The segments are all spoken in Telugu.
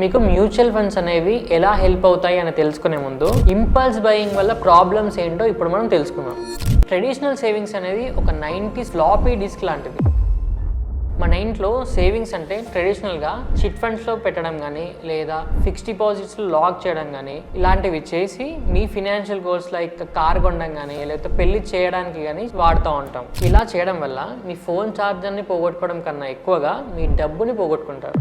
మీకు మ్యూచువల్ ఫండ్స్ అనేవి ఎలా హెల్ప్ అవుతాయి అని తెలుసుకునే ముందు ఇంపల్స్ బయింగ్ వల్ల ప్రాబ్లమ్స్ ఏంటో ఇప్పుడు మనం తెలుసుకుందాం. ట్రెడిషనల్ సేవింగ్స్ అనేది ఒక 90s ఫ్లాపీ డిస్క్ లాంటిది. మన ఇంట్లో సేవింగ్స్ అంటే ట్రెడిషనల్గా చిట్ ఫండ్స్లో పెట్టడం కానీ లేదా ఫిక్స్డ్ డిపాజిట్స్లో లాక్ చేయడం కానీ ఇలాంటివి చేసి మీ ఫినాన్షియల్ గోల్స్ లైక్ కార్ కొనడం కానీ లేకపోతే పెళ్లి చేయడానికి కానీ వాడుతూ ఉంటాం. ఇలా చేయడం వల్ల మీ ఫోన్ ఛార్జర్ని పోగొట్టుకోవడం కన్నా ఎక్కువగా మీ డబ్బుని పోగొట్టుకుంటారు.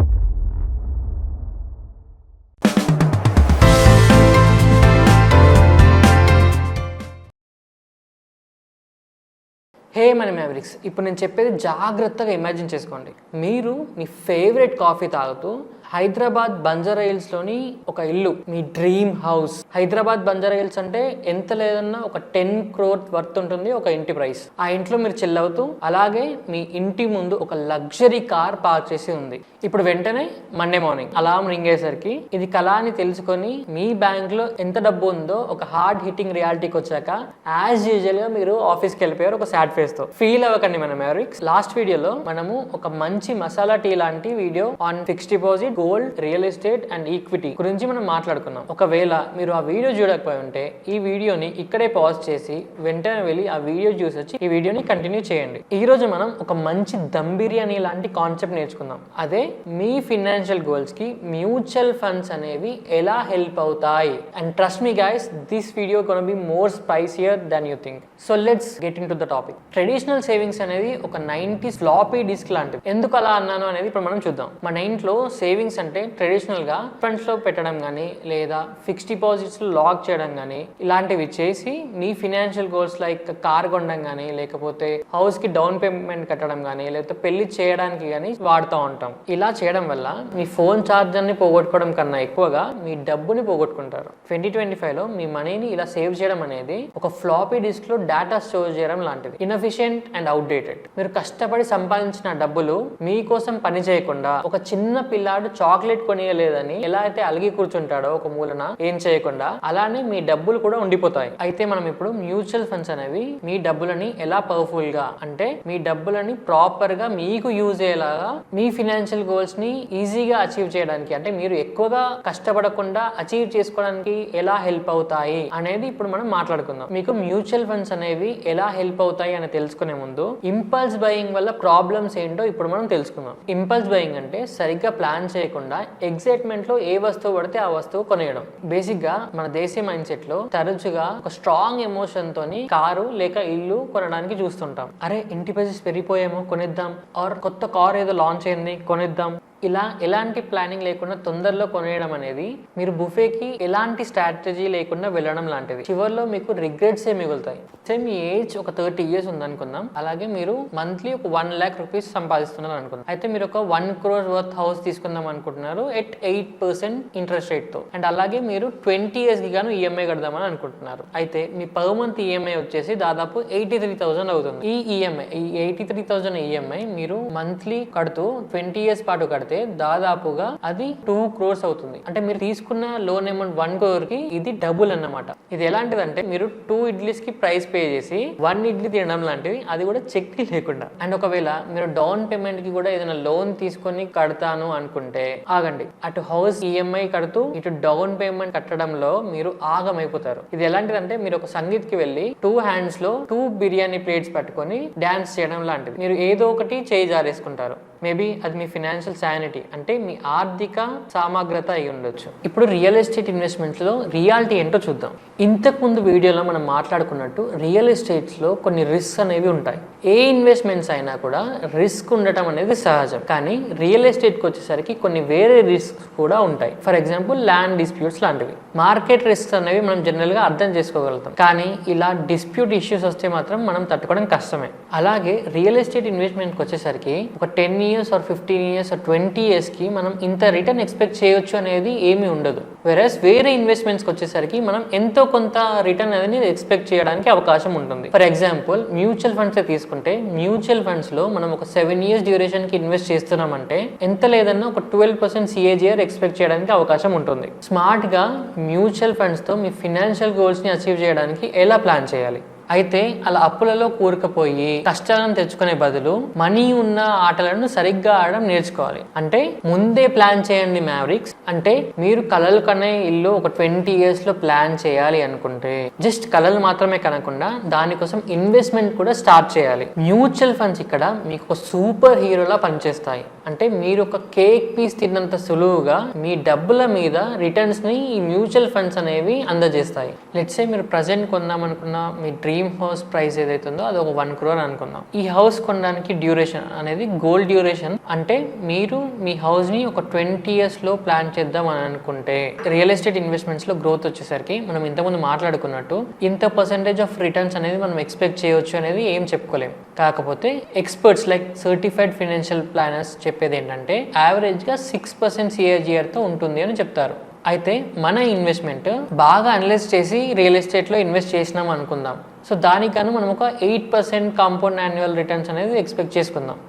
హే మన మ్యావరిక్స్, ఇప్పుడు నేను చెప్పేది జాగ్రత్తగా ఇమాజిన్ చేసుకోండి. మీరు మీ ఫేవరెట్ కాఫీ తాగుతూ హైదరాబాద్ బంజారా హిల్స్లోని ఒక ఇల్లు, మీ డ్రీమ్ హౌస్. హైదరాబాద్ బంజారా హిల్స్ అంటే ఎంత లేదన్నా ఒక 10 crore వర్త్ ఉంటుంది ఒక ఇంటి ప్రైస్. ఆ ఇంట్లో మీరు చిల్ అవుతూ అలాగే మీ ఇంటి ముందు ఒక లగ్జరీ కార్ పార్క్ చేసి ఉంది. ఇప్పుడు వెంటనే మండే మార్నింగ్ అలారం రింగ్ అయ్యేసరికి ఇది కళ అని తెలుసుకొని మీ బ్యాంక్ లో ఎంత డబ్బు ఉందో ఒక హార్డ్ హిట్టింగ్ రియాలిటీకి వచ్చాక యాజ్ యూజువల్ గా మీరు ఆఫీస్కి వెళ్ళిపోయారు ఒక సాడ్ ఫేస్ తో. ఫీల్ అవ్వకండి మన మ్యావరిక్స్. లాస్ట్ వీడియోలో మనము ఒక మంచి మసాలా టీ లాంటి video on fixed deposit, gold, real estate and equity గురించి మనం మాట్లాడుకున్నాం. ఒకవేళ మీరు ఆ వీడియో చూడకపోయి ఉంటే ఈ వీడియోని ఇక్కడే పాజ్ చేసి వెంటనే వెళ్ళి ఆ వీడియో చూసి వచ్చి ఈ వీడియోని కంటిన్యూ చేయండి. ఈ రోజు మనం ఒక మంచి దమ్ బిర్యానీ లాంటి కాన్సెప్ట్ నేర్చుకుందాం. అదే మీ ఫినాన్షియల్ గోల్స్ కి మ్యూచువల్ ఫండ్స్ అనేవి ఎలా హెల్ప్ అవుతాయి. And trust me guys, this video gonna be more spicier than you think. So let's get in to the topic. Traditional savings అనేది ఒక 90s ఫ్లాపీ డిస్క్ లాంటిది. ఎందుకు అలా అన్నాను అనేది ఇప్పుడు మనం చూద్దాం. మన ఇంట్లో సేవింగ్స్ అంటే ట్రెడిషనల్ గా ఫండ్స్ లో పెట్టడం కానీ లేదా ఫిక్స్డ్ డిపాజిట్స్ లో లాక్ చేయడం కానీ ఇలాంటివి చేసి మీ ఫినాన్షియల్ గోల్స్ లైక్ కార్ కొనడం కానీ లేకపోతే హౌస్ కి డౌన్ పేమెంట్ కట్టడం కానీ లేకపోతే పెళ్లి చేయడానికి కానీ వాడుతూ ఉంటాం. ఇలా చేయడం వల్ల మీ ఫోన్ ఛార్జర్ ని పోగొట్టుకోవడం కన్నా ఎక్కువగా మీ డబ్బుని పోగొట్టుకుంటారు. 2025 లో మీ మనీని ఇలా సేవ్ చేయడం అనేది ఒక ఫ్లాపీ డిస్క్ లో డేటా స్టోర్ చేయడం లాంటిది. Inefficient and outdated. మీరు కష్టపడి సంపాదించిన డబ్బులు మీకోసం పని చేయకుండా ఒక చిన్న పిల్లాడు చాక్లెట్ కొనియలేదని ఎలా అయితే అలిగి కూర్చుంటాడో ఒక మూలన ఏం చేయకుండా, అలానే మీ డబ్బులు కూడా ఉండిపోతాయి. అయితే మనం ఇప్పుడు మ్యూచువల్ ఫండ్స్ అనేవి మీ డబ్బులని ఎలా పవర్ఫుల్ గా అంటే మీ డబ్బులని ప్రాపర్ గా మీకు యూజ్ అయ్యేలాగా మీ ఫినాన్షియల్ గోల్స్ ని ఈజీగా అచీవ్ చేయడానికి అంటే మీరు ఎక్కువగా కష్టపడకుండా అచీవ్ చేసుకోవడానికి ఎలా హెల్ప్ అవుతాయి అనేది ఇప్పుడు మనం మాట్లాడుకుందాం. మీకు మ్యూచువల్ ఫండ్స్ అనేవి ఎలా హెల్ప్ అవుతాయి అని తెలుసుకునే ముందు ఇంపల్స్ బయింగ్ వల్ల ప్రాబ్లమ్స్ ఏంటో ఇప్పుడు మనం తెలుసుకుందాం. ఇంపల్స్ బయింగ్ అంటే సరిగ్గా ప్లాన్ చేయకుండా ఎగ్జైట్మెంట్ లో ఏ వస్తువు పడితే ఆ వస్తువు కొనేయడం. బేసిక్ గా మన దేశీయ మైండ్ సెట్ లో తరచుగా ఒక స్ట్రాంగ్ ఎమోషన్ తోని కారు లేక ఇల్లు కొనడానికి చూస్తుంటాం. అరే ఇంటి ప్రైసెస్ పెరిగిపోయేమో కొనిద్దాం, ఆర్ కొత్త కార్ ఏదో లాంచ్ అయింది కొనిద్దాం. ఇలా ఎలాంటి ప్లానింగ్ లేకుండా తొందరలో కొనేయడం అనేది మీరు బుఫేకి ఎలాంటి స్ట్రాటజీ లేకుండా వెళ్ళడం లాంటిది. చివరిలో మీకు రిగ్రెట్స్ ఏ మిగులుతాయి. సేమ్ మీ ఏజ్ ఒక 30 years ఉందనుకుందాం. అలాగే మీరు మంత్లీ ఒక 1 lakh rupees సంపాదిస్తున్నారు అనుకుందాం. అయితే మీరు ఒక 1 crore వర్త్ హౌస్ తీసుకుందాం అనుకుంటున్నారు ఎట్ 8% ఇంట్రెస్ట్ రేట్ తో. అండ్ అలాగే మీరు 20 years కి గాను ఈఎంఐ కడదామని అనుకుంటున్నారు. అయితే మీ పర్ మంత్ ఈఎంఐ వచ్చేసి దాదాపు 83,000 అవుతుంది. ఈ ఈఎంఐ 83,000 ఈఎంఐ మీరు మంత్లీ కడుతూ 20 years పాటు కడితే దాదాపుగా అది 2 crores అవుతుంది. అంటే మీరు తీసుకున్న లోన్ అమౌంట్ 1 crore కి ఇది డబుల్ అన్నమాట. ఇది ఎలాంటిదంటే మీరు 2 ఇడ్లీస్ కి ప్రైస్ పే చేసి 1 ఇడ్లీ తినడం లాంటివి, అది కూడా చెక్ లేకుండా. అండ్ ఒకవేళ మీరు డౌన్ పేమెంట్ కి కూడా ఏదైనా లోన్ తీసుకొని కడతాను అనుకుంటే ఆగండి. అటు హౌస్ ఈఎంఐ కడుతూ ఇటు డౌన్ పేమెంట్ కట్టడంలో మీరు ఆగమైపోతారు. ఇది ఎలాంటిదంటే మీరు ఒక సంగీత్ కి వెళ్ళి 2 hands లో 2 బిర్యానీ ప్లేట్స్ పట్టుకొని డాన్స్ చేయడం లాంటిది. మీరు ఏదో ఒకటి చేయి జారేసుకుంటారు. మేబీ అది మీ ఫినాన్షియల్ శానిటీ అంటే మీ ఆర్థిక సామగ్రత అయి ఉండొచ్చు. ఇప్పుడు రియల్ ఎస్టేట్ ఇన్వెస్ట్మెంట్స్ లో రియాలిటీ ఏంటో చూద్దాం. ఇంతకు ముందు వీడియోలో మనం మాట్లాడుకున్నట్టు రియల్ ఎస్టేట్స్ లో కొన్ని రిస్క్ అనేవి ఉంటాయి. ఏ ఇన్వెస్ట్మెంట్స్ అయినా కూడా రిస్క్ ఉండటం అనేది సహజం. కానీ రియల్ ఎస్టేట్కి వచ్చేసరికి కొన్ని వేరే రిస్క్ కూడా ఉంటాయి. ఫర్ ఎగ్జాంపుల్ ల్యాండ్ డిస్ప్యూట్స్ లాంటివి. మార్కెట్ రిస్క్స్ అనేవి మనం జనరల్ గా అర్థం చేసుకోగలుగుతాం. కానీ ఇలా డిస్ప్యూట్ ఇష్యూస్ వస్తే మాత్రం మనం తట్టుకోవడం కష్టమే. అలాగే రియల్ ఎస్టేట్ ఇన్వెస్ట్మెంట్కి వచ్చేసరికి ఒక 10 years or 15 years or 20 years కి మనం ఇంత రిటర్న్ ఎక్స్పెక్ట్ చేయొచ్చు అనేది ఏమీ ఉండదు. వెరస్ వేరే ఇన్వెస్ట్మెంట్స్కి వచ్చేసరికి మనం ఎంతో కొంత రిటర్న్ అనేది ఎక్స్పెక్ట్ చేయడానికి అవకాశం ఉంటుంది. ఫర్ ఎగ్జాంపుల్ మ్యూచువల్ ఫండ్స్ తీసుకుంటే మ్యూచువల్ ఫండ్స్ లో మనం ఒక 7 years డ్యూరేషన్ కి ఇన్వెస్ట్ చేస్తున్నామంటే ఎంత లేదన్నా ఒక 12% CAGR ఎక్స్పెక్ట్ చేయడానికి అవకాశం ఉంటుంది. స్మార్ట్ గా మ్యూచువల్ ఫండ్స్ తో మీ ఫినాన్షియల్ గోల్స్ ని అచీవ్ చేయడానికి ఎలా ప్లాన్ చేయాలి? అయితే అలా అప్పులలో కూరుకుపోయి కష్టాలను తెచ్చుకునే బదులు మనీ ఉన్న ఆటలను సరిగ్గా ఆడడం నేర్చుకోవాలి. అంటే ముందే ప్లాన్ చేయండి మ్యావరిక్స్. అంటే మీరు కలలు కనే ఇల్లు ఒక 20 years లో ప్లాన్ చేయాలి అనుకుంటే జస్ట్ కలలు మాత్రమే కనకుండా దానికోసం ఇన్వెస్ట్మెంట్ కూడా స్టార్ట్ చేయాలి. మ్యూచువల్ ఫండ్స్ ఇక్కడ మీకు ఒక సూపర్ హీరోలా పనిచేస్తాయి. అంటే మీరు ఒక కేక్ పీస్ తిన్నంత సులువుగా మీ డబ్బుల మీద రిటర్న్స్ ని ఈ మ్యూచువల్ ఫండ్స్ అనేవి అందజేస్తాయి. లెట్స్ సే మీరు ప్రజెంట్ కొందామనుకున్న మీ డ్రీమ్ హౌస్ ప్రైస్ ఏదైతుందో అది ఒక 1 crore అనుకుందాం. ఈ హౌస్ కొనడానికి డ్యూరేషన్ అనేది గోల్డ్ డ్యూరేషన్. అంటే మీరు మీ హౌస్ ని ఒక 20 years లో ప్లాన్ చేద్దాం అని అనుకుంటే రియల్ ఎస్టేట్ ఇన్వెస్ట్మెంట్స్ లో గ్రోత్ వచ్చేసరికి మనం ఇంతకుముందు మాట్లాడుకున్నట్టు ఇంత పర్సెంటేజ్ ఆఫ్ రిటర్న్స్ అనేది మనం ఎక్స్పెక్ట్ చేయొచ్చు అనేది ఏం చెప్పుకోలేం. కాకపోతే experts like certified financial planners చెప్పేది ఏంటంటే యావరేజ్గా 6% CAGRతో ఉంటుంది అని చెప్తారు. అయితే మన ఇన్వెస్ట్మెంట్ బాగా అనలైజ్ చేసి రియల్ ఎస్టేట్లో ఇన్వెస్ట్ చేసినాం అనుకుందాం. సో దానికన్నా మనం ఒక 8% కాంపౌండ్ యాన్యువల్ రిటర్న్స్ అనేది ఎక్స్పెక్ట్ చేసుకుందాం.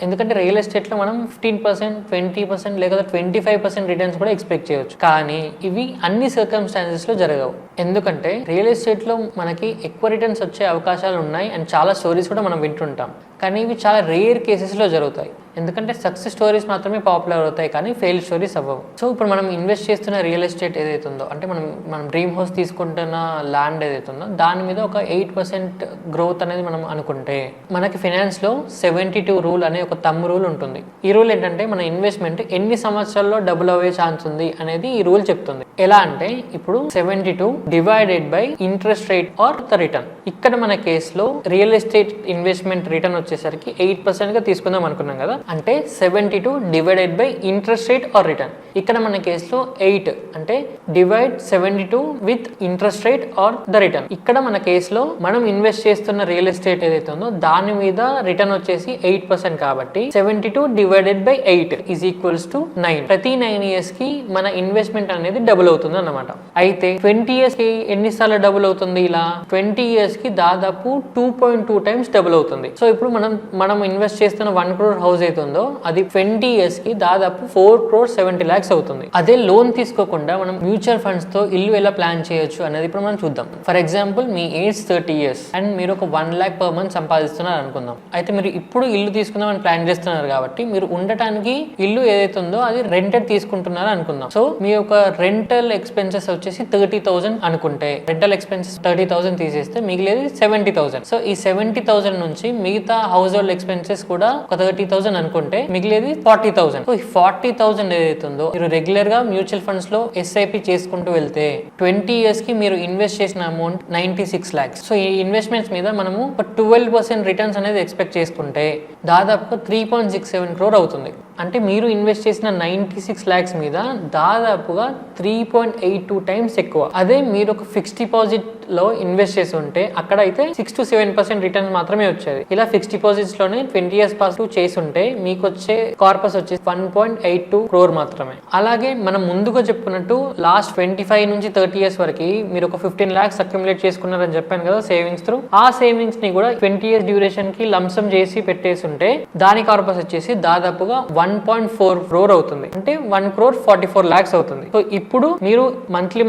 ఎందుకంటే రియల్ ఎస్టేట్లో మనం 15%, 20% లేదా 25% రిటర్న్స్ కూడా ఎక్స్పెక్ట్ చేయొచ్చు. కానీ ఇవి అన్ని సర్కమ్స్టాన్సెస్లో జరగవు. ఎందుకంటే రియల్ ఎస్టేట్లో మనకి ఎక్కువ రిటర్న్స్ వచ్చే అవకాశాలు ఉన్నాయి అండ్ చాలా స్టోరీస్ కూడా మనం వింటుంటాం. కానీ ఇవి చాలా రేర్ కేసెస్లో జరుగుతాయి. ఎందుకంటే సక్సెస్ స్టోరీస్ మాత్రమే పాపులర్ అవుతాయి కానీ ఫెయిల్ స్టోరీస్ అవ్వవు. సో ఇప్పుడు మనం ఇన్వెస్ట్ చేస్తున్న రియల్ ఎస్టేట్ ఏదైతుందో అంటే మనం డ్రీమ్ హౌస్ తీసుకుంటున్న ల్యాండ్ ఏదైతుందో దాని మీద ఒక 8% గ్రోత్ అనేది మనం అనుకుంటే మనకి ఫైనాన్స్లో 72 రూల్ అనే ఒక థంబ్ రూల్ ఉంటుంది. ఈ రూల్ ఏంటంటే మన ఇన్వెస్ట్మెంట్ ఎన్ని సంవత్సరాల్లో డబుల్ అయ్యే ఛాన్స్ ఉంది అనేది ఈ రూల్ చెప్తుంది. ఎలా అంటే ఇప్పుడు 72 divided by interest rate or the return. ఇక్కడ మన కేసులో రియల్ ఎస్టేట్ ఇన్వెస్ట్మెంట్ రిటర్న్ వచ్చేసరికి 8% గా తీసుకుందాం అనుకున్నాం కదా. అంటే 72 divided by interest rate or return. ఇక్కడ మన కేసులో 8 అంటే divide 72 with interest rate or the return. ఇక్కడ మన కేసులో మనం ఇన్వెస్ట్ చేస్తున్న రియల్ ఎస్టేట్ ఏదైతే ఉందో దాని మీద రిటర్న్ వచ్చేసి 8% కాబట్టి 72 divided by 8 is equals to 9. ప్రతి 9 years కి మన ఇన్వెస్ట్మెంట్ అనేది డబుల్ అవుతుంది అన్నమాట. అయితే 20 years కి ఎన్నిసార్లు డబుల్ అవుతుంది? ఇలా 20 years కి దాదాపు 2.2 times డబుల్ అవుతుంది. సో ఇప్పుడు మనం ఇన్వెస్ట్ చేస్తున్న 1 crore హౌస్ అవుతుందో అది 20 years కి దాదాపు 4.70 crore అవుతుంది. అదే లోన్ తీసుకోకుండా మనం మ్యూచువల్ ఫండ్స్ తో ఇల్లు ఎలా ప్లాన్ చేయొచ్చు అనేది ఇప్పుడు మనం చూద్దాం. For example me age 30 years and మీరు ఒక 1 lakh per month సంపాదిస్తున్నారు అనుకుందాం. అయితే మీరు ఇప్పుడు ఇల్లు తీసుకుందామని ప్లాన్ చేస్తున్నారు కాబట్టి మీరు ఉండటానికి ఇల్లు ఏదైతే ఉందో అది రెంటెడ్ తీసుకుంటున్నారు అనుకుందాం. సో మీ యొక్క రెంటల్ ఎక్స్పెన్సెస్ వచ్చేసి 30,000 అనుకుంటే రెంటల్ ఎక్స్పెన్సెస్ 30,000 తీసేస్తే మిగిలేది 70,000. సో ఈ 70,000 నుంచి మిగతా హౌస్ హోల్డ్ ఎక్స్పెన్సెస్ కూడా ఒక 30,000 అనుకుంటే మిగిలేది 40,000. సో ఈ 40,000 ఏదైతే ఉందో మీరు రెగ్యులర్ గా మ్యూచువల్ ఫండ్స్ లో SIP చేసుకుంటూ వెళ్తే 20 years కి మీరు ఇన్వెస్ట్ చేసిన అమౌంట్ 96 lakhs. సో ఈ ఇన్వెస్ట్మెంట్స్ మీద మనము ఒక 12% రిటర్న్స్ అనేది ఎక్స్పెక్ట్ చేసుకుంటే దాదాపుగా 3.67 crore అవుతుంది. అంటే మీరు ఇన్వెస్ట్ చేసిన 96 lakhs మీద దాదాపుగా 3.82 times ఎక్కువ. అదే మీరు ఒక ఫిక్స్డ్ డిపాజిట్ లో ఇన్వెస్ట్ చేసి ఉంటే అక్కడ అయితే 6 to 7% రిటర్న్స్ మాత్రమే వచ్చేది. ఇలా ఫిక్స్డ్ డిపాజిట్స్ లోనే 20 years పాస్ చేసి ఉంటే మీకు వచ్చే కార్పస్ వచ్చేసి 1.82 crore మాత్రమే. అలాగే మనం ముందుగా చెప్పుకున్నట్టు లాస్ట్ 25 నుంచి 30 years వరకు మీరు ఒక 15 lakhs అక్యుములేట్ చేసుకున్నారని చెప్పాను కదా సేవింగ్స్ త్రూ. ఆ సేవింగ్స్ ని కూడా 20 years డ్యూరేషన్ కి లంసమ్ చేసి పెట్టేసి ఉంటే దాని కార్పస్ వచ్చేసి దాదాపుగా 1.4 crore అవుతుంది. అంటే 1.44 crore అవుతుంది. సో ఇప్పుడు మీరు మంత్లీ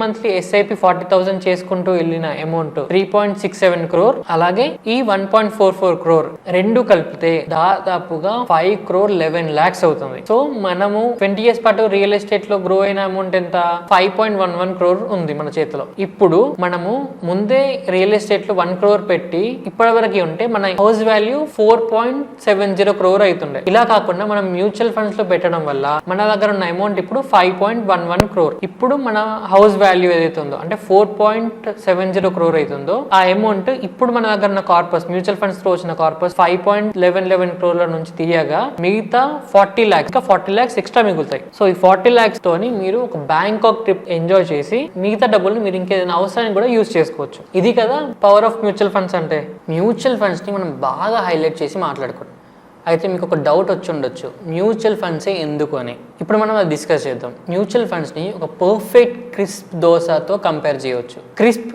SIP 40,000 చేసుకుంటూ వెళ్ళిన అమౌంట్ 3.67 crore అలాగే ఈ 1.44 crore రెండు కలిపితే దాదాపుగా 5.11 crore అవుతుంది. సో మనము 20 years పాటు రియల్ ఎస్టేట్ లో గ్రో అయిన అమౌంట్ ఎంత? 5.11 crore ఉంది మన చేతిలో. ఇప్పుడు మనము ముందే రియల్ ఎస్టేట్ లో 1 crore పెట్టి ఇప్పటి వరకు ఉంటే మన హౌస్ వాల్యూ 4.70 crore అవుతుండే. ఇలా కాకుండా మనం మ్యూచువల్ ఫండ్స్ లో పెట్టడం వల్ల మన దగ్గర ఉన్న అమౌంట్ ఇప్పుడు 5.11 crore. ఇప్పుడు మన హౌస్ వాల్యూ ఏదైతే ఉందో అంటే 4.70 crore అవుతుందో ఆ అమౌంట్ ఇప్పుడు మన దగ్గర ఉన్న కార్పస్ మ్యూచువల్ ఫండ్స్ తో వచ్చిన కార్పస్ 5.11 crore నుంచి తీయగా మిగతా 40 lakhs ఎక్స్ట్రా మిగులుతాయి. సో ఈ 40 lakhs తోని మీరు ఒక బ్యాంకాక్ ట్రిప్ ఎంజాయ్ చేసి మిగతా డబ్బుల్ని మీరు ఇంకేదైనా అవసరానికి కూడా యూజ్ చేసుకోవచ్చు. ఇది కదా పవర్ ఆఫ్ మ్యూచువల్ ఫండ్స్ అంటే. మ్యూచువల్ ఫండ్స్ ని మనం బాగా హైలైట్ చేసి మాట్లాడుకుంటాం. అయితే మీకు ఒక డౌట్ వచ్చి ఉండొచ్చు, మ్యూచువల్ ఫండ్సే ఎందుకు అని. ఇప్పుడు మనం అది డిస్కస్ చేద్దాం. మ్యూచువల్ ఫండ్స్ని ఒక పర్ఫెక్ట్ క్రిస్ప్ దోసతో కంపేర్ చేయవచ్చు. క్రిస్ప్,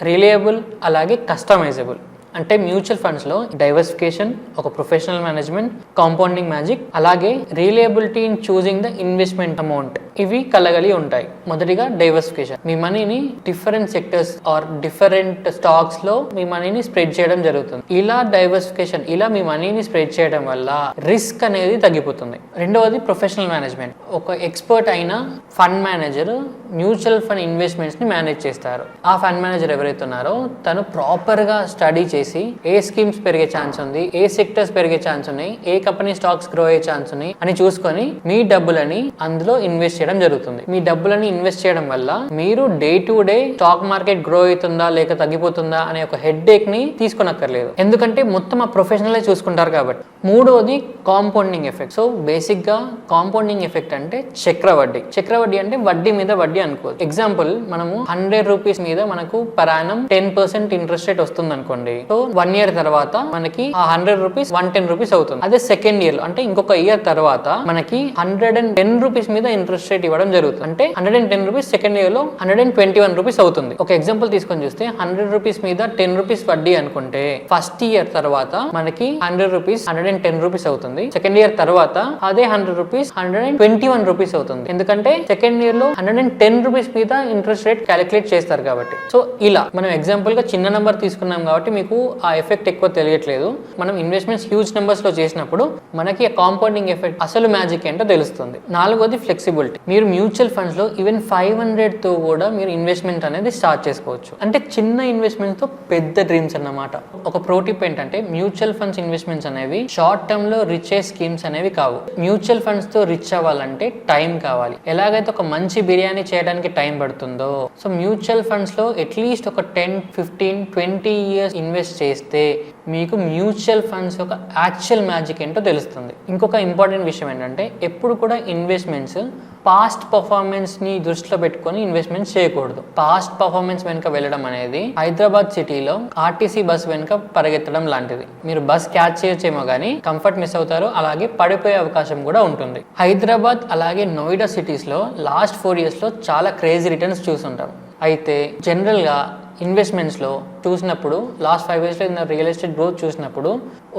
రిలయబుల్, అలాగే కస్టమైజబుల్. అంటే మ్యూచువల్ ఫండ్స్ లో డైవర్సిఫికేషన్, ఒక ప్రొఫెషనల్ మేనేజ్మెంట్, కాంపౌండింగ్ మ్యాజిక్, అలాగే reliability in choosing the investment amount, ఇవి కలగలి ఉంటాయి. మొదటిగా డైవర్సిఫికేషన్, మీ మనీని different sectors or different stocks లో మీ మనీని స్ప్రెడ్ చేయడం జరుగుతుంది. ఇలా డైవర్సిఫికేషన్, ఇలా మీ మనీని స్ప్రెడ్ చేయడం వల్ల రిస్క్ అనేది తగ్గిపోతుంది. రెండవది ప్రొఫెషనల్ మేనేజ్మెంట్, ఒక ఎక్స్పర్ట్ అయిన fund manager mutual fund investments ని మేనేజ్ చేస్తారు. ఆ ఫండ్ మేనేజర్ ఎవరైతే ఉన్నారో తను ప్రాపర్ గా స్టడీ చేసి ఏ స్కీమ్స్ పెరిగే ఛాన్స్ ఉంది, ఏ సెక్టర్స్ పెరిగే ఛాన్స్ ఉన్నాయి, ఏ కంపెనీ స్టాక్స్ గ్రో అయ్యే ఛాన్స్ ఉన్నాయి అని చూసుకొని మీ డబ్బులని అందులో ఇన్వెస్ట్ చేయడం జరుగుతుంది. మీ డబ్బులని ఇన్వెస్ట్ చేయడం వల్ల మీరు day to day stock market grow అవుతుందా లేక తగ్గిపోతుందా అనే ఒక హెడ్ ఏక్ ని తీసుకోనక్కర్లేదు, ఎందుకంటే మొత్తం ఆ ప్రొఫెషనలే చూసుకుంటారు కాబట్టి. మూడవది కాంపౌండింగ్ ఎఫెక్ట్. సో బేసిక్ గా కాంపౌండింగ్ ఎఫెక్ట్ అంటే చక్రవడ్డీ. చక్రవడ్డీ అంటే వడ్డీ మీద వడ్డీ అనుకోవచ్చు. ఎగ్జాంపుల్, మనము 100 రూపీస్ మీద మనకు పర్ యానం 10% ఇంట్రెస్ట్ రేట్ వస్తుంది అనుకోండి. సో 1 year తర్వాత మనకి ఆ 100 రూపీస్ 110 రూపీస్ అవుతుంది. అదే సెకండ్ ఇయర్ లో అంటే ఇంకొక ఇయర్ తర్వాత మనకి 110 రూపీస్ మీద ఇంట్రెస్ట్ రేట్ ఇవ్వడం జరుగుతుంది. అంటే 110 రూపీస్ సెకండ్ ఇయర్ లో 121 రూపీస్ అవుతుంది. ఒక ఎగ్జాంపుల్ తీసుకొని చూస్తే 100 రూపీస్ మీద 10 రూపీస్ వడ్డీ అనుకుంటే ఫస్ట్ ఇయర్ తర్వాత మనకి 100 రూపీస్ 110 రూపీస్ అవుతుంది. సెకండ్ ఇయర్ తర్వాత అదే 100 రూపీస్ 121 రూపీస్ అవుతుంది. ఎందుకంటే సెకండ్ ఇయర్ లో 110 రూపీస్ మీద ఇంట్రెస్ట్ రేట్ క్యాలిక్యులేట్ చేస్తారు కాబట్టి. సో ఇలా మనం ఎగ్జాంపుల్ గా చిన్న నెంబర్ తీసుకున్నాం కాబట్టి మీకు ఆ ఎఫెక్ట్ ఎక్కువ తెలియట్లేదు. మనం ఇన్వెస్ట్మెంట్స్ హ్యూజ్ నెంబర్స్ లో చేసినప్పుడు మనకి ఆ కాంపౌండింగ్ ఎఫెక్ట్ అసలు మ్యాజిక్ ఏంటో తెలుస్తుంది. నాలుగోది ఫ్లెక్సిబిలిటీ. మీరు మ్యూచువల్ ఫండ్స్ లో ఈవెన్ 500 తో కూడా మీరు ఇన్వెస్ట్మెంట్ అనేది స్టార్ట్ చేసుకోవచ్చు. అంటే చిన్న ఇన్వెస్ట్మెంట్ తో పెద్ద డ్రీమ్స్ అన్నమాట. ఒక ప్రో టిప్ ఏంటంటే మ్యూచువల్ ఫండ్స్ ఇన్వెస్ట్మెంట్స్ అనేవి షార్ట్ టర్మ్ లో రిచ్ స్కీమ్స్ అనేవి కావు. మ్యూచువల్ ఫండ్స్ తో రిచ్ అవ్వాలంటే టైం కావాలి. ఎలాగైతే ఒక మంచి బిర్యానీ చేయడానికి టైం పడుతుందో, సో మ్యూచువల్ ఫండ్స్ లో అట్లీస్ట్ ఒక 10, 15, 20 ఇయర్స్ ఇన్వెస్ట్ చేస్తే మీకు మ్యూచువల్ ఫండ్స్ యొక్క యాక్చువల్ మ్యాజిక్ ఏంటో తెలుస్తుంది. ఇంకొక ఇంపార్టెంట్ విషయం ఏంటంటే ఎప్పుడు కూడా ఇన్వెస్ట్మెంట్స్ పాస్ట్ పర్ఫార్మెన్స్ ని దృష్టిలో పెట్టుకొని ఇన్వెస్ట్మెంట్స్ చేయకూడదు. పాస్ట్ పర్ఫార్మెన్స్ వెనుక వెళ్ళడం అనేది హైదరాబాద్ సిటీలో ఆర్టీసీ బస్ వెనుక పరిగెత్తడం లాంటిది. మీరు బస్ క్యాచ్ చేయొచ్చేమో కానీ కంఫర్ట్ మిస్ అవుతారు, అలాగే పడిపోయే అవకాశం కూడా ఉంటుంది. హైదరాబాద్ అలాగే నోయిడా సిటీస్ లో లాస్ట్ 4 years లో చాలా క్రేజీ రిటర్న్స్ చూస్తుంటాం. అయితే జనరల్ గా ఇన్వెస్ట్మెంట్స్ లో చూసినప్పుడు లాస్ట్ 5 years లో రియల్ ఎస్టేట్ గ్రోత్ చూసినప్పుడు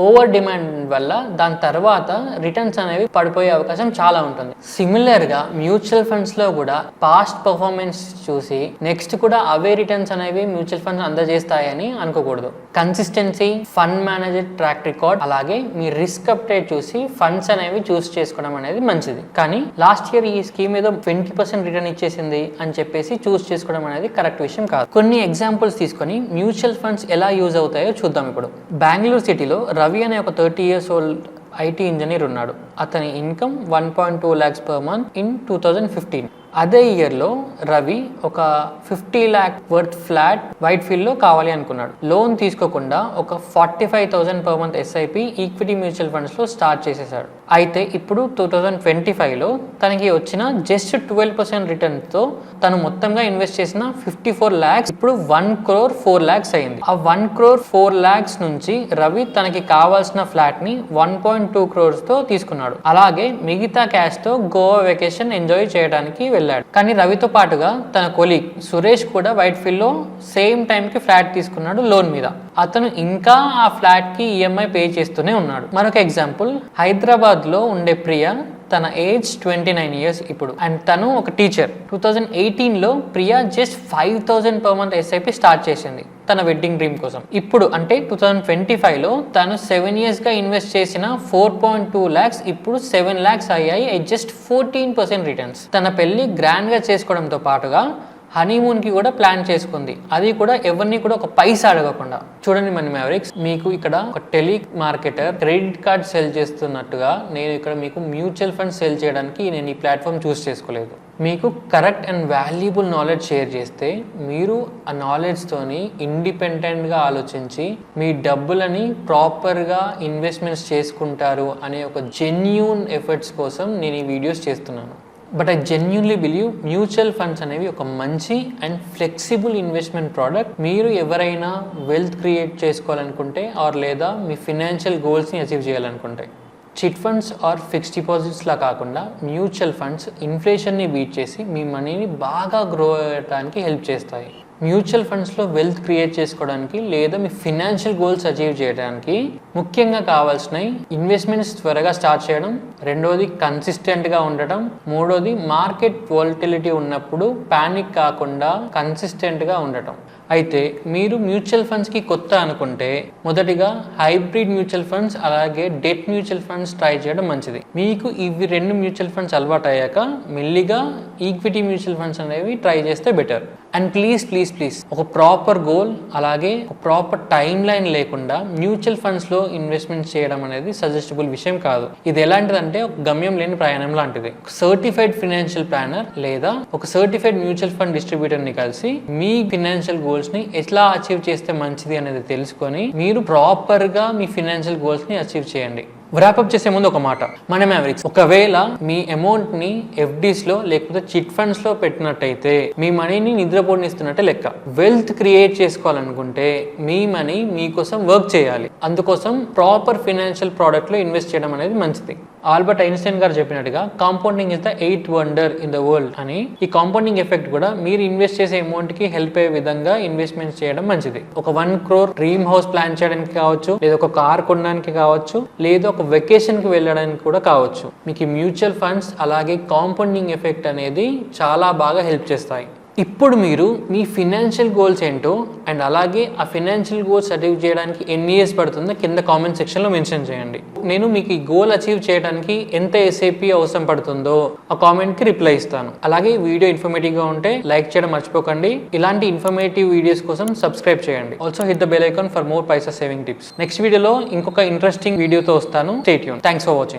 ఓవర్ డిమాండ్ వల్ల దాని తర్వాత రిటర్న్స్ అనేవి పడిపోయే అవకాశం చాలా ఉంటుంది. సిమిలర్ గా మ్యూచువల్ ఫండ్స్ లో కూడా పాస్ట్ పర్ఫార్మెన్స్ చూసి నెక్స్ట్ కూడా అవే రిటర్న్స్ అనేవి మ్యూచువల్ ఫండ్స్ అందజేస్తాయని అనుకోకూడదు. Consistency, fund manager track record, అలాగే మీ రిస్క్ అప్డేట్ చూసి ఫండ్స్ అనేవి చూస్ చేసుకోవడం అనేది మంచిది. కానీ లాస్ట్ ఇయర్ ఈ స్కీమ్ ఏదో 20% రిటర్న్ ఇచ్చేసింది అని చెప్పేసి చూస్ చేసుకోవడం అనేది కరెక్ట్ విషయం కాదు. కొన్ని ఎగ్జాంపుల్స్ తీసుకొని మ్యూచువల్ ఫండ్స్ ఎలా యూజ్ అవుతాయో చూద్దాం. ఇప్పుడు బెంగళూరు సిటీలో రవి అనే ఒక 30 years old ఐటీ ఇంజనీర్ ఉన్నాడు. అతని income 1.2 lakhs per month in 2015. అదే ఇయర్లో రవి ఒక 50 lakh worth flat white field లో కావాలి అనుకున్నాడు. లోన్ తీసుకోకుండా ఒక 45,000 per month SIP equity mutual funds లో స్టార్ట్ చేసేసాడు. అయితే ఇప్పుడు 2025లో తనకి వచ్చిన జస్ట్ 12% రిటర్న్ తో తను మొత్తంగా ఇన్వెస్ట్ చేసిన 54 lakhs ఇప్పుడు 1,04,00,000 అయింది. ఆ 1,04,00,000 నుంచి రవి తనకి కావాల్సిన ఫ్లాట్ ని 1.2 crores తో తీసుకున్నాడు. అలాగే మిగతా క్యాష్ తో గోవా వెకేషన్ ఎంజాయ్ చేయడానికి వెళ్ళాడు. కానీ రవితో పాటుగా తన కొలీగ్ సురేష్ కూడా వైట్ ఫీల్డ్ లో సేమ్ టైం కి ఫ్లాట్ తీసుకున్నాడు లోన్ మీద. అతను ఇంకా ఆ ఫ్లాట్ కి ఈఎంఐ పే చేస్తూనే ఉన్నాడు. మరొక ఎగ్జాంపుల్, హైదరాబాద్ లో ఉండే ప్రియ, తన ఏజ్ 29 years ఇప్పుడు, అండ్ తను ఒక టీచర్. 2018లో Priya just 5,000 per month SIP start చేసింది తన వెడ్డింగ్ డ్రీమ్ కోసం. ఇప్పుడు అంటే 2025లో తను 7 years గా ఇన్వెస్ట్ చేసిన 4.2 lakhs ఇప్పుడు 7 lakhs అయ్యాయి at just 14% రిటర్న్స్. తన పెళ్లి గ్రాండ్ గా చేసుకోవడంతో పాటుగా హనీమూన్ కి కూడా ప్లాన్ చేసుకుంది, అది కూడా ఎవరిని కూడా ఒక పైసా అడగకుండా. చూడండి మనీ మ్యావరిక్స్, మీకు ఇక్కడ ఒక tele marketer credit card cell చేస్తున్నట్టుగా నేను ఇక్కడ మీకు మ్యూచువల్ ఫండ్ సెల్ చేయడానికి నేను ఈ ప్లాట్ఫామ్ చూస్ చేసుకోలేదు. మీకు correct and valuable knowledge share చేస్తే మీరు ఆ నాలెడ్జ్తోని ఇండిపెండెంట్గా ఆలోచించి మీ డబ్బులని ప్రాపర్గా ఇన్వెస్ట్మెంట్స్ చేసుకుంటారు అనే ఒక జెన్యూన్ ఎఫర్ట్స్ కోసం నేను ఈ వీడియోస్ చేస్తున్నాను. But I genuinely believe mutual funds అనేవి ఒక మంచి అండ్ ఫ్లెక్సిబుల్ ఇన్వెస్ట్మెంట్ ప్రోడక్ట్. మీరు ఎవరైనా వెల్త్ క్రియేట్ చేసుకోవాలనుకుంటే ఆర్ లేదా మీ ఫినాన్షియల్ గోల్స్ని అచీవ్ చేయాలనుకుంటే, చిట్ ఫండ్స్ ఆర్ ఫిక్స్డ్ డిపాజిట్స్లా కాకుండా మ్యూచువల్ ఫండ్స్ ఇన్ఫ్లేషన్ని బీట్ చేసి మీ మనీని బాగా గ్రో అవ్వడానికి హెల్ప్ చేస్తాయి. మ్యూచువల్ ఫండ్స్లో వెల్త్ క్రియేట్ చేసుకోవడానికి లేదా మీ ఫినాన్షియల్ గోల్స్ అచీవ్ చేయడానికి ముఖ్యంగా కావాల్సినవి ఇన్వెస్ట్మెంట్స్ త్వరగా స్టార్ట్ చేయడం, రెండోది కన్సిస్టెంట్గా ఉండటం, మూడోది మార్కెట్ వోల్టిలిటీ ఉన్నప్పుడు పానిక్ కాకుండా కన్సిస్టెంట్గా ఉండటం. అయితే మీరు మ్యూచువల్ ఫండ్స్కి కొత్త అనుకుంటే మొదటిగా హైబ్రిడ్ మ్యూచువల్ ఫండ్స్ అలాగే డెట్ మ్యూచువల్ ఫండ్స్ ట్రై చేయడం మంచిది. మీకు ఇవి 2 మ్యూచువల్ ఫండ్స్ అలవాటు అయ్యాక మెల్లిగా ఈక్విటీ మ్యూచువల్ ఫండ్స్ అనేవి ట్రై చేస్తే బెటర్. అండ్ ప్లీజ్ ఒక ప్రాపర్ గోల్ అలాగే ఒక ప్రాపర్ టైం లైన్ లేకుండా మ్యూచువల్ ఫండ్స్లో ఇన్వెస్ట్మెంట్ చేయడం అనేది సజెస్టబుల్ విషయం కాదు. ఇది ఎలాంటిదంటే ఒక గమ్యం లేని ప్రయాణం లాంటిది. సర్టిఫైడ్ ఫినాన్షియల్ ప్లానర్ లేదా ఒక సర్టిఫైడ్ మ్యూచువల్ ఫండ్ డిస్ట్రిబ్యూటర్ని కలిసి మీ ఫినాన్షియల్ గోల్స్ని ఎట్లా అచీవ్ చేస్తే మంచిది అనేది తెలుసుకొని మీరు ప్రాపర్గా మీ ఫినాన్షియల్ గోల్స్ని అచీవ్ చేయండి. వ్రాపప్ చేసే ముందు ఒక మాట, మన మ్యావరిక్స్ ఒకవేళ మీ అమౌంట్ని ఎఫ్డీస్లో లేకపోతే చిట్ ఫండ్స్లో పెట్టినట్టయితే మీ మనీని నిద్రపోనిస్తున్నట్టే లెక్క. వెల్త్ క్రియేట్ చేసుకోవాలనుకుంటే మీ మనీ మీకోసం వర్క్ చేయాలి. అందుకోసం ప్రాపర్ ఫినాన్షియల్ ప్రోడక్ట్లో ఇన్వెస్ట్ చేయడం అనేది మంచిది. ఆల్బర్ట్ ఐన్స్టైన్ గారు చెప్పినట్టుగా compounding is the 8th wonder in the world అని. ఈ కాంపౌండింగ్ ఎఫెక్ట్ కూడా మీరు ఇన్వెస్ట్ చేసే అమౌంట్కి హెల్ప్ అయ్యే విధంగా ఇన్వెస్ట్మెంట్ చేయడం మంచిది. ఒక 1 crore డ్రీమ్ హౌస్ ప్లాన్ చేయడానికి కావచ్చు, లేదా ఒక కార్ కొనడానికి కావచ్చు, లేదా ఒక వెకేషన్కి వెళ్ళడానికి కూడా కావచ్చు. మీకు మ్యూచువల్ ఫండ్స్ అలాగే కాంపౌండింగ్ ఎఫెక్ట్ అనేది చాలా బాగా హెల్ప్ చేస్తాయి. ఇప్పుడు మీరు మీ ఫినాన్షియల్ గోల్స్ ఏంటో అండ్ అలాగే ఆ ఫినాన్షియల్ గోల్స్ అచీవ్ చేయడానికి ఎన్ని ఇయర్స్ పడుతుందో కింద కామెంట్ సెక్షన్లో మెన్షన్ చేయండి. నేను మీకు ఈ గోల్ అచీవ్ చేయడానికి ఎంత ఎస్ఐపి అవసరం పడుతుందో ఆ కామెంట్కి రిప్లై ఇస్తాను. అలాగే వీడియో ఇన్ఫర్మేటివ్గా ఉంటే లైక్ చేయడం మర్చిపోకండి. ఇలాంటి ఇన్ఫర్మేటివ్ వీడియోస్ కోసం సబ్స్క్రైబ్ చేయండి. Also hit the bell icon for more Paisa saving tips. Next వీడియోలో ఇంకొక ఇంట్రెస్టింగ్ వీడియోతో వస్తాను. Stay tune. Thanks for watching.